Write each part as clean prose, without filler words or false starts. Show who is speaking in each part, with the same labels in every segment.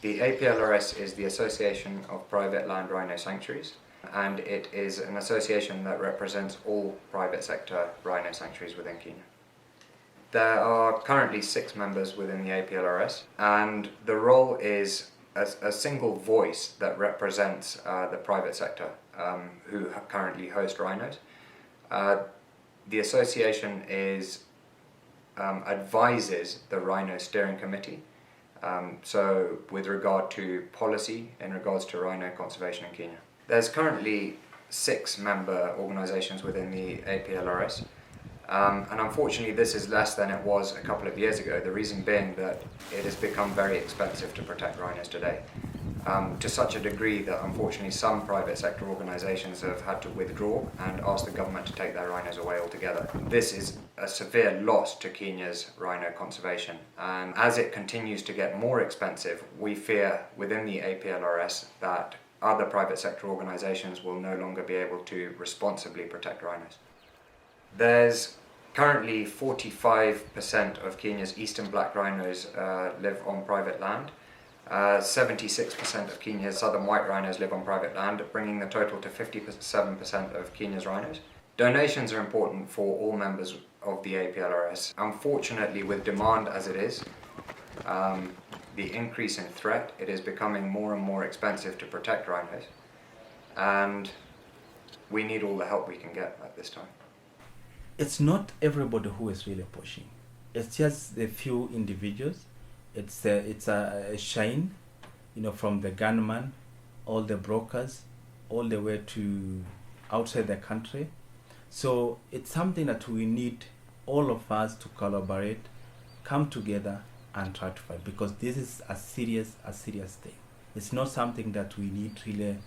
Speaker 1: The APLRS is the Association of Private Land Rhino Sanctuaries, and it is an association that represents all private sector rhino sanctuaries within Kenya. There are currently 6 members within the APLRS, and the role is a single voice that represents the private sector who currently host rhinos. The association advises the Rhino Steering Committee, so with regard to policy in regards to rhino conservation in Kenya. There's currently 6 member organisations within the APLRS, and unfortunately this is less than it was a couple of years ago, the reason being that it has become very expensive to protect rhinos today, to such a degree that unfortunately some private sector organisations have had to withdraw and ask the government to take their rhinos away altogether. This is a severe loss to Kenya's rhino conservation, and as it continues to get more expensive, we fear within the APLRS that other private sector organisations will no longer be able to responsibly protect rhinos. There's currently 45% of Kenya's eastern black rhinos live on private land. 76% of Kenya's southern white rhinos live on private land, bringing the total to 57% of Kenya's rhinos. Donations are important for all members of the APLRS. Unfortunately, with demand as it is, the increase in threat, it is becoming more and more expensive to protect rhinos, and we need all the help we can get at this time.
Speaker 2: It's not everybody who is really pushing. It's just a few individuals. It's a shine, from the gunman, all the brokers, all the way to outside the country. So it's something that we need all of us to collaborate, come together and try to fight, because this is a serious thing. It's not something that we need really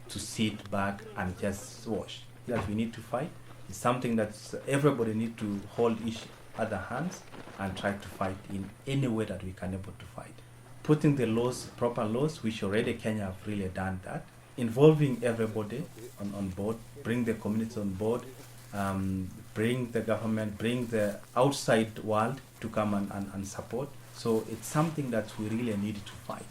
Speaker 2: to sit back and just watch. That we need to fight. It's something that everybody need to hold each other hands and try to fight in any way that we can able to fight. Putting the laws, proper laws, which already Kenya have really done that. Involving everybody on board, bring the community on board, bring the government, bring the outside world to come and support. So it's something that we really need to fight.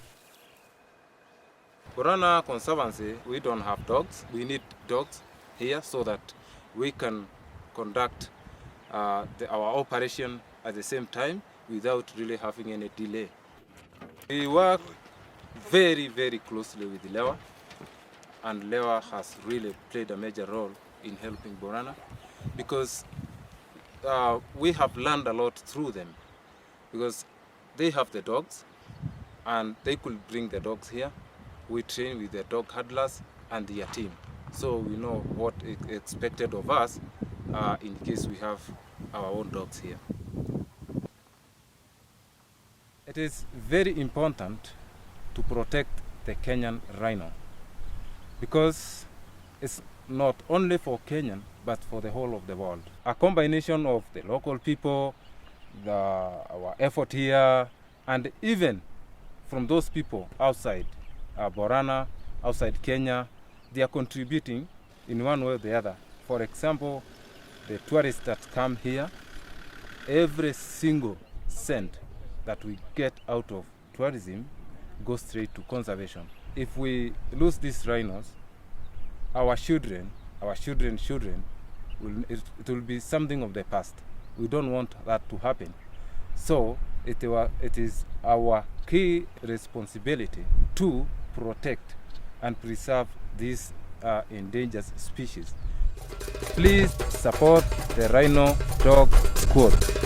Speaker 3: Borana Conservancy, we don't have dogs. We need dogs here so that we can conduct our operation at the same time without really having any delay. We work very, very closely with LEWA, and LEWA has really played a major role in helping Borana, because we have learned a lot through them, because they have the dogs and they could bring the dogs here. We train with the dog handlers and their team, so we know what is expected of us in case we have our own dogs here. It is very important to protect the Kenyan rhino, because it's not only for Kenyan but for the whole of the world. A combination of the local people, our effort here, and even from those people outside Borana, outside Kenya, they are contributing in one way or the other. For example, the tourists that come here, every single cent that we get out of tourism goes straight to conservation. If we lose these rhinos, our children, it will be something of the past. We don't want that to happen. So it is our key responsibility to protect and preserve these endangered species. Please support the Rhino Dog Squad.